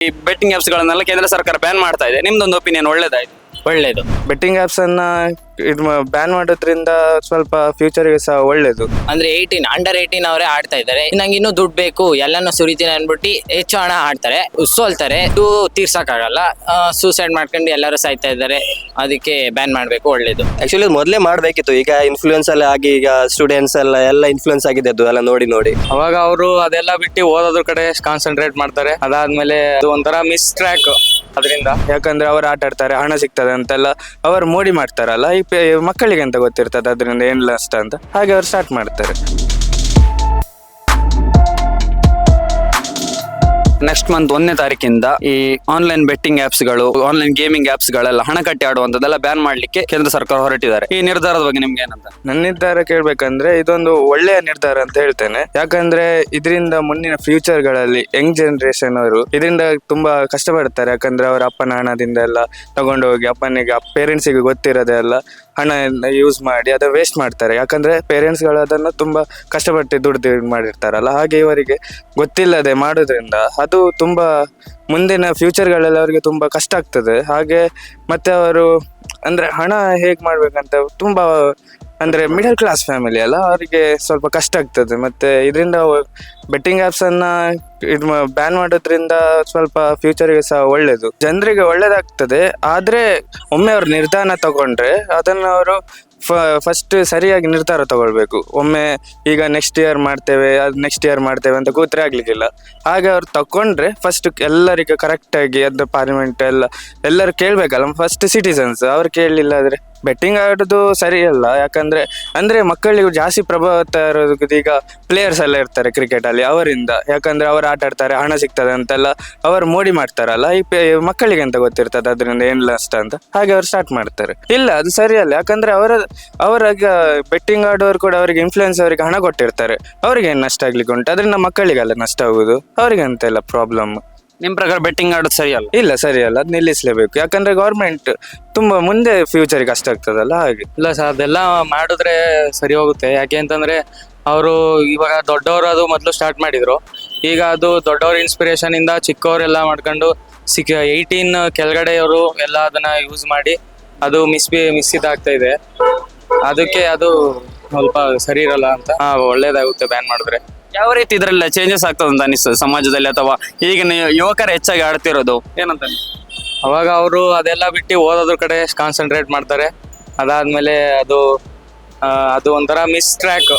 ಈ betting apps ಗಳನ್ನೆಲ್ಲ ಕೇಂದ್ರ ಸರ್ಕಾರ ಬ್ಯಾನ್ ಮಾಡ್ತಾ ಇದೆ. ನಿಮ್ದೊಂದು ಒಪಿನಿಯನ್ ಒಳ್ಳೇದಾಯ್ತು? ಒಳ್ಳೇದು. ಬೆಟ್ಟಿಂಗ್ ಆಪ್ಸ್ ಅನ್ನ ಬ್ಯಾನ್ ಮಾಡೋದ್ರಿಂದ ಸ್ವಲ್ಪ ಫ್ಯೂಚರ್ಗೆ ಸಹ ಒಳ್ಳೇದು. ಅಂದ್ರೆ ಅಂಡರ್ 18 ಅವರೇ ಆಡ್ತಾ ಇದ್ದಾರೆ. ನಂಗೆ ಇನ್ನೂ ದುಡ್ಡು ಬೇಕು ಎಲ್ಲಾನು ಸುರಿತೀನಿ ಅನ್ಬಿಟ್ಟು ಹೆಚ್ಚು ಹಣ ಆಡ್ತಾರೆ, ಸೋಲ್ತಾರೆ. ಇದು ತೀರ್ಸಕ್ಕಾಗಲ್ಲ, ಸೂಸೈಡ್ ಮಾಡ್ಕೊಂಡು ಎಲ್ಲರೂ ಸಾಯ್ತಾ ಇದ್ದಾರೆ. ಅದಕ್ಕೆ ಬ್ಯಾನ್ ಮಾಡ್ಬೇಕು, ಒಳ್ಳೇದು. ಆಕ್ಚುಲಿ ಮೊದಲೇ ಮಾಡ್ಬೇಕಿತ್ತು. ಈಗ ಇನ್ಫ್ಲೂಯೆನ್ಸ್ ಎಲ್ಲ ಆಗಿ ಈಗ ಸ್ಟೂಡೆಂಟ್ಸ್ ಎಲ್ಲ ಇನ್ಫ್ಲೂಯೆನ್ಸ್ ಆಗಿದೆ ಅದು ಎಲ್ಲ ನೋಡಿ ಅವಾಗ ಅವರು ಅದೆಲ್ಲ ಬಿಟ್ಟು ಓದೋದ್ರ ಕಡೆ ಕಾನ್ಸಂಟ್ರೇಟ್ ಮಾಡ್ತಾರೆ. ಅದಾದ್ಮೇಲೆ ಅದು ಒಂಥರ ಮಿಸ್ ಟ್ರ್ಯಾಕ್ ಅದರಿಂದ. ಯಾಕಂದ್ರೆ ಅವ್ರು ಆಟ ಆಡ್ತಾರೆ, ಹಣ ಸಿಗ್ತದೆ ಅಂತೆಲ್ಲ ಅವರು ಮೋಡಿ ಮಾಡ್ತಾರಲ್ಲ, ಈ ಮಕ್ಕಳಿಗೆ ಅಂತ ಗೊತ್ತಿರ್ತದೆ ಅದರಿಂದ ಏನ್ ನಷ್ಟ ಅಂತ, ಹಾಗೆ ಅವ್ರು ಸ್ಟಾರ್ಟ್ ಮಾಡ್ತಾರೆ. ನೆಕ್ಸ್ಟ್ ಮಂತ್ 1ನೇ ತಾರೀಕಿಂದ ಈ ಆನ್ಲೈನ್ ಬೆಟ್ಟಿಂಗ್ ಆಪ್ಸ್ ಗಳು, ಆನ್ಲೈನ್ ಗೇಮಿಂಗ್ ಆಪ್ಸ್ ಗಳೆಲ್ಲ ಹಣ ಕಟ್ಟಿ ಆಡುವಂತದೆಲ್ಲ ಬ್ಯಾನ್ ಮಾಡ್ಲಿಕ್ಕೆ ಕೇಂದ್ರ ಸರ್ಕಾರ ಹೊರಟಿದ್ದಾರೆ. ಈ ನಿರ್ಧಾರದ ಬಗ್ಗೆ ನಿಮ್ಗೆ ಏನಂತ? ನನ್ನ ನಿರ್ಧಾರ ಕೇಳ್ಬೇಕಂದ್ರೆ ಇದೊಂದು ಒಳ್ಳೆಯ ನಿರ್ಧಾರ ಅಂತ ಹೇಳ್ತೇನೆ. ಯಾಕಂದ್ರೆ ಇದರಿಂದ ಮುಂದಿನ ಫ್ಯೂಚರ್ ಗಳಲ್ಲಿ ಯಂಗ್ ಜನರೇಷನ್ ಅವರು ಇದರಿಂದ ತುಂಬಾ ಕಷ್ಟಪಡ್ತಾರೆ. ಯಾಕಂದ್ರೆ ಅವರ ಅಪ್ಪನ ಹಣದಿಂದ ಎಲ್ಲ ತಗೊಂಡೋಗಿ ಅಪ್ಪನಿಗೆ ಪೇರೆಂಟ್ಸಿಗೆ ಗೊತ್ತಿರೋದೆ ಎಲ್ಲ ಹಣ ಯೂಸ್ ಮಾಡಿ ಅದು ವೇಸ್ಟ್ ಮಾಡ್ತಾರೆ. ಯಾಕಂದ್ರೆ ಪೇರೆಂಟ್ಸ್ ಗಳು ಅದನ್ನು ತುಂಬಾ ಕಷ್ಟಪಟ್ಟು ದುಡ್ದು ಮಾಡಿರ್ತಾರಲ್ಲ, ಹಾಗೆ ಇವರಿಗೆ ಗೊತ್ತಿಲ್ಲದೆ ಮಾಡೋದ್ರಿಂದ ಅದು ತುಂಬಾ ಮುಂದಿನ ಫ್ಯೂಚರ್ಗಳಲ್ಲಿ ಅವರಿಗೆ ತುಂಬಾ ಕಷ್ಟ ಆಗ್ತದೆ. ಹಾಗೆ ಮತ್ತೆ ಅವರು ಅಂದ್ರೆ ಹಣ ಹೇಗ್ ಮಾಡ್ಬೇಕಂತ ತುಂಬಾ ಅಂದ್ರೆ ಮಿಡಲ್ ಕ್ಲಾಸ್ ಫ್ಯಾಮಿಲಿ ಅಲ್ಲ, ಅವರಿಗೆ ಸ್ವಲ್ಪ ಕಷ್ಟ ಆಗ್ತದೆ. ಮತ್ತೆ ಇದರಿಂದ ಬೆಟ್ಟಿಂಗ್ ಆಪ್ಸ್ ಅನ್ನ ಬ್ಯಾನ್ ಮಾಡೋದ್ರಿಂದ ಸ್ವಲ್ಪ ಫ್ಯೂಚರ್ಗೆ ಸಹ ಒಳ್ಳೇದು, ಜನರಿಗೆ ಒಳ್ಳೇದಾಗ್ತದೆ. ಆದ್ರೆ ಒಮ್ಮೆ ಅವ್ರು ನಿರ್ಧಾರ ತಗೊಂಡ್ರೆ ಅದನ್ನ ಅವರು ಫಸ್ಟ್ ಸರಿಯಾಗಿ ನಿರ್ಧಾರ ತಗೊಳ್ಬೇಕು. ಒಮ್ಮೆ ಈಗ ನೆಕ್ಸ್ಟ್ ಇಯರ್ ಮಾಡ್ತೇವೆ ಅಂತ ಕೂತ್ರೆ ಆಗ್ಲಿಕ್ಕಿಲ್ಲ. ಹಾಗೆ ಅವ್ರು ತಕೊಂಡ್ರೆ ಫಸ್ಟ್ ಎಲ್ಲರಿಗೆ ಕರೆಕ್ಟ್ ಆಗಿ ಅದು ಪಾರ್ಲಿಮೆಂಟ್ ಎಲ್ಲರೂ ಕೇಳ್ಬೇಕಲ್ಲ, ಫಸ್ಟ್ ಸಿಟಿಸನ್ಸ್. ಅವ್ರು ಕೇಳಲಿಲ್ಲ ಆದ್ರೆ ಬೆಟ್ಟಿಂಗ್ ಆಡೋದು ಸರಿಯಲ್ಲ. ಯಾಕಂದ್ರೆ ಮಕ್ಕಳಿಗೂ ಜಾಸ್ತಿ ಪ್ರಭಾವ ಇರೋದು ಈಗ ಪ್ಲೇಯರ್ಸ್ ಎಲ್ಲ ಇರ್ತಾರೆ ಕ್ರಿಕೆಟ್ ಅಲ್ಲಿ, ಅವರಿಂದ. ಯಾಕಂದ್ರೆ ಅವ್ರು ಆಟ ಆಡ್ತಾರೆ, ಹಣ ಸಿಗ್ತದೆ ಅಂತೆಲ್ಲ ಅವರು ಮೋಡಿ ಮಾಡ್ತಾರಲ್ಲ, ಈ ಮಕ್ಕಳಿಗೆ ಅಂತ ಗೊತ್ತಿರ್ತದೆ ಅದರಿಂದ ಏನ್ ನಷ್ಟ ಅಂತ, ಹಾಗೆ ಅವ್ರು ಸ್ಟಾರ್ಟ್ ಮಾಡ್ತಾರೆ. ಇಲ್ಲ, ಅದು ಸರಿಯಲ್ಲ. ಯಾಕಂದ್ರೆ ಅವರಾಗ ಬೆಟ್ಟಿಂಗ್ ಆಡೋರು ಕೂಡ ಅವರಿಗೆ ಇನ್ಫ್ಲೂಯೆನ್ಸ್ ಅವರಿಗೆ ಹಣ ಕೊಟ್ಟಿರ್ತಾರೆ, ಅವ್ರಿಗೆ ಏನ್ ನಷ್ಟ ಆಗ್ಲಿಕ್ಕೆ ಉಂಟು, ಅದರಿಂದ ಮಕ್ಕಳಿಗೆಲ್ಲ ನಷ್ಟ ಆಗುದು, ಅವ್ರಿಗೆ ಅಂತೆಲ್ಲ ಪ್ರಾಬ್ಲಮ್. ನಿಮ್ ಪ್ರಕಾರ ಬೆಟ್ಟಿಂಗ್ ಆಡೋದು ಸರಿಯಲ್ಲ? ಇಲ್ಲ, ಸರಿಯಲ್ಲ, ಅದು ನಿಲ್ಲಿಸಲೇಬೇಕು. ಯಾಕಂದ್ರೆ ಗೌರ್ಮೆಂಟ್ ತುಂಬಾ ಮುಂದೆ ಫ್ಯೂಚರ್ ಕಷ್ಟ ಆಗ್ತದಲ್ಲ, ಹಾಗೆ. ಇಲ್ಲ ಸರ್, ಅದೆಲ್ಲ ಮಾಡಿದ್ರೆ ಸರಿ ಹೋಗುತ್ತೆ. ಯಾಕೆ ಅಂತಂದ್ರೆ ಅವರು ಇವಾಗ ದೊಡ್ಡವರು ಅದು ಮೊದಲು ಸ್ಟಾರ್ಟ್ ಮಾಡಿದ್ರು. ಈಗ ಅದು ದೊಡ್ಡವ್ರ ಇನ್ಸ್ಪಿರೇಷನ್ ಇಂದ ಚಿಕ್ಕವರೆಲ್ಲ ಮಾಡ್ಕೊಂಡು 18 ಕೆಳಗಡೆಯವರು ಎಲ್ಲ ಅದನ್ನ ಯೂಸ್ ಮಾಡಿ ಅದು ಮಿಸ್ಸಿದಾಗ್ತಾ ಇದೆ. ಅದಕ್ಕೆ ಅದು ಸ್ವಲ್ಪ ಸರಿ ಇರಲ್ಲ ಅಂತ. ಒಳ್ಳೇದಾಗುತ್ತೆ ಬ್ಯಾನ್ ಮಾಡಿದ್ರೆ. ಯಾವ ರೀತಿ ಇದ್ರಲ್ಲಿ ಚೇಂಜಸ್ ಆಗ್ತದೆ ಅಂತ ಅನಿಸ್ತದೆ ಸಮಾಜದಲ್ಲಿ, ಅಥವಾ ಈಗಿನ ಯುವಕರು ಹೆಚ್ಚಾಗಿ ಆಡ್ತಿರೋದು ಏನಂತ? ಅವಾಗ ಅವರು ಅದೆಲ್ಲ ಬಿಟ್ಟು ಓದೋದ್ರ ಕಡೆ ಕಾನ್ಸಂಟ್ರೇಟ್ ಮಾಡ್ತಾರೆ. ಅದಾದ್ಮೇಲೆ ಅದು ಒಂಥರ ಮಿಸ್ ಟ್ರ್ಯಾಕ್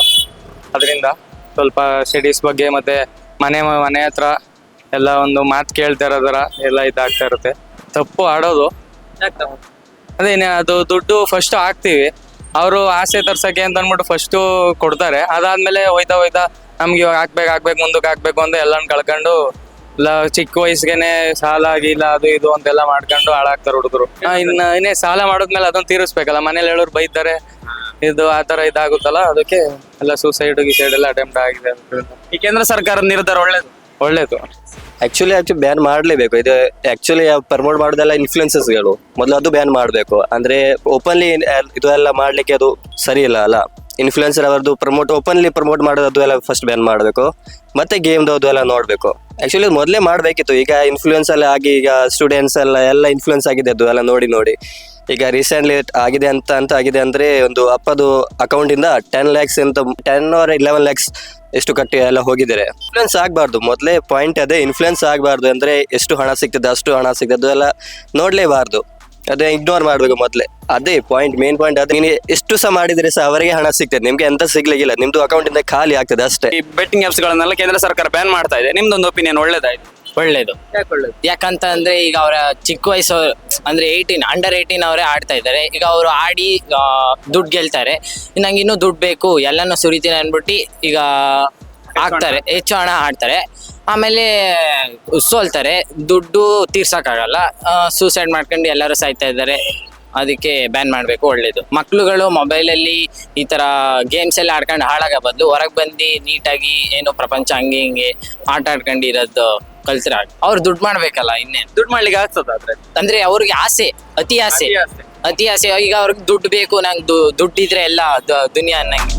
ಅದರಿಂದ. ಸ್ವಲ್ಪ ಸ್ಟಡೀಸ್ ಬಗ್ಗೆ ಮತ್ತೆ ಮನೆ ಹತ್ರ ಎಲ್ಲ ಒಂದು ಮಾತು ಕೇಳ್ತಾ ಇರೋದರ ಎಲ್ಲ ಇದಾಗ್ತಾ ಇರುತ್ತೆ. ತಪ್ಪು ಆಡೋದು. ಅದೇನೆ, ಅದು ದುಡ್ಡು ಫಸ್ಟ್ ಹಾಕ್ತಿವಿ, ಅವರು ಆಸೆ ತರ್ಸಕ್ಕೆ ಅಂತ ಅಂದ್ಬಿಟ್ಟು ಫಸ್ಟು ಕೊಡ್ತಾರೆ. ಅದಾದ್ಮೇಲೆ ಹೋಯ್ತಾ ನಮ್ಗೆ ಇವಾಗ ಹಾಕ್ಬೇಕು ಮುಂದಕ್ಕೆ ಹಾಕ್ಬೇಕು ಅಂತ ಎಲ್ಲಾನು ಕಳ್ಕೊಂಡು ಚಿಕ್ಕ ವಯಸ್ಸಿಗೆನೆ ಸಾಲ ಗೀಲ ಅದು ಇದು ಅಂತೆಲ್ಲ ಮಾಡ್ಕೊಂಡು ಹಾಳಾಗ್ತಾರೆ ಹುಡುಗರು. ಇನ್ನೇ ಸಾಲ ಮಾಡೋದ್ಮೇಲೆ ಅದನ್ನ ತೀರಿಸ್ಬೇಕಲ್ಲ, ಮನೇಲಿ ಹೇಳೋರು ಬೈತಾರೆ, ಇದು ಆ ತರ ಇದಾಗುತ್ತಲ್ಲ, ಅದಕ್ಕೆ ಎಲ್ಲ ಸೂಸೈಡ್ ಎಲ್ಲ ಅಟೆಂಪ್ಟ್ ಆಗಿದೆ. ಈ ಕೇಂದ್ರ ಸರ್ಕಾರದ ನಿರ್ಧಾರ ಒಳ್ಳೇದು. ಆಕ್ಚುಲಿ ಬ್ಯಾನ್ ಮಾಡ್ಲೇಬೇಕು. ಇದು ಆಕ್ಚುಲಿ ಪ್ರಮೋಟ್ ಮಾಡೋದೆಲ್ಲ ಇನ್ಫ್ಲೂಯೆನ್ಸಸ್ಗಳು, ಮೊದಲು ಅದು ಬ್ಯಾನ್ ಮಾಡಬೇಕು. ಅಂದ್ರೆ ಓಪನ್ಲಿ ಇದು ಎಲ್ಲ ಮಾಡ್ಲಿಕ್ಕೆ ಅದು ಸರಿ ಇಲ್ಲ ಅಲ್ಲ. ಇನ್ಫ್ಲೂಯೆನ್ಸರ್ ಅವರದ್ದು ಓಪನ್ಲಿ ಪ್ರಮೋಟ್ ಮಾಡೋದು ಅದು ಎಲ್ಲ ಫಸ್ಟ್ ಬ್ಯಾನ್ ಮಾಡಬೇಕು. ಮತ್ತೆ ಗೇಮ್ದು ಅದು ಎಲ್ಲ ನೋಡ್ಬೇಕು. ಆಕ್ಚುಲಿ ಮೊದಲೇ ಮಾಡ್ಬೇಕಿತ್ತು. ಈಗ ಇನ್ಫ್ಲೂಯೆನ್ಸ್ ಎಲ್ಲ ಆಗಿ ಈಗ ಸ್ಟೂಡೆಂಟ್ಸ್ ಎಲ್ಲ ಇನ್ಫ್ಲೂಯೆನ್ಸ್ ಆಗಿದೆ ಅದು ಎಲ್ಲ ನೋಡಿ ಈಗ ರೀಸೆಂಟ್ಲಿ ಆಗಿದೆ ಅಂತ ಆಗಿದೆ. ಅಂದ್ರೆ ಒಂದು ಅಪ್ಪದು ಅಕೌಂಟ್ ಇಂದ 10 lakhs ಅಂತ 10 or 11 lakhs ಎಷ್ಟು ಕಟ್ಟಿ ಎಲ್ಲ ಹೋಗಿದ್ದಾರೆ. ಇನ್ಫ್ಲೂಯೆನ್ಸ್ ಆಗಬಾರ್ದು, ಮೊದಲೇ ಪಾಯಿಂಟ್ ಅದೇ. ಇನ್ಫ್ಲೂಯೆನ್ಸ್ ಆಗಬಾರ್ದು ಅಂದ್ರೆ ಎಷ್ಟು ಹಣ ಸಿಗ್ತದೆ ಅಷ್ಟು ಹಣ ಸಿಗ್ತದೆ ಅದು ಎಲ್ಲ ನೋಡ್ಲೇಬಾರ್ದು, ಅದೇ ಇಗ್ನೋರ್ ಮಾಡ್ಬೇಕು ಮೊದಲೇ. ಅದೇ ಪಾಯಿಂಟ್, ಮೇನ್ ಪಾಯಿಂಟ್ ಅದೇ. ನೀನು ಎಷ್ಟು ಸಹ ಮಾಡಿದ್ರೆ ಸಹ ಅವರಿಗೆ ಹಣ ಸಿಗ್ತದೆ, ನಿಮ್ಗೆ ಎಂತ ಸಿಗ್ಲಿಕ್ಕಿಲ್ಲ, ನಿಮ್ದು ಅಕೌಂಟ್ ಇಂದ ಖಾಲಿ ಆಗ್ತದೆ ಅಷ್ಟೇ. ಈ ಬೆಟ್ಟಿಂಗ್ ಆಪ್ಸ್ ಗಳನ್ನೆಲ್ಲ ಕೇಂದ್ರ ಸರ್ಕಾರ ಬ್ಯಾನ್ ಮಾಡ್ತಾ ಇದೆ. ನಿಮ್ದೊಂದು ಒಪಿನಿಯನ್ ಒಳ್ಳೇದಾಯ್ತು? ಒಳ್ಳೇದು. ಯಾಕಂತಂದ್ರೆ ಈಗ ಅವರ ಚಿಕ್ಕ ವಯಸ್ಸು ಅಂದ್ರೆ ಅಂಡರ್ 18 ಅವರೇ ಆಡ್ತಾ ಇದ್ದಾರೆ. ಈಗ ಅವರು ಆಡಿ ದುಡ್ಡು ಗೆಲ್ತಾರೆ. ನಂಗೆ ಇನ್ನೂ ದುಡ್ಡು ಬೇಕು ಎಲ್ಲಾನು ಸುರಿತೀನಿ ಅನ್ಬಿಟ್ಟು ಈಗ ಹಾಕ್ತಾರೆ, ಹೆಚ್ಚು ಹಣ ಆಡ್ತಾರೆ. ಆಮೇಲೆ ಸೋಲ್ತಾರೆ, ದುಡ್ಡು ತೀರ್ಸಕ್ಕಾಗಲ್ಲ, ಸೂಸೈಡ್ ಮಾಡ್ಕೊಂಡು ಎಲ್ಲರೂ ಸಾಯ್ತಾ ಇದ್ದಾರೆ. ಅದಕ್ಕೆ ಬ್ಯಾನ್ ಮಾಡ್ಬೇಕು, ಒಳ್ಳೇದು. ಮಕ್ಳುಗಳು ಮೊಬೈಲಲ್ಲಿ ಈ ತರ ಗೇಮ್ಸ್ ಎಲ್ಲ ಆಡ್ಕೊಂಡು ಹಾಳಾಗೋ ಬದಲು ಹೊರಗೆ ಬಂದು ನೀಟಾಗಿ ಏನೋ ಪ್ರಪಂಚ ಹಂಗೆ ಆಟ ಆಡ್ಕೊಂಡಿರೋದು ಕಲ್ತ್ರ ಅವ್ರು ದುಡ್ಡು ಮಾಡ್ಬೇಕಲ್ಲ. ಇನ್ನೇನು ದುಡ್ಡು ಮಾಡ್ಲಿಕ್ಕೆ ಆಗ್ತದ? ಅಂದ್ರೆ ಅವ್ರಿಗೆ ಆಸೆ, ಅತಿ ಆಸೆ. ಈಗ ಅವ್ರಿಗೆ ದುಡ್ಡು ಬೇಕು, ನಂಗೆ ದುಡ್ಡಿದ್ರೆ ಎಲ್ಲ ದುನಿಯಾ ಅನ್ನಂಗೆ.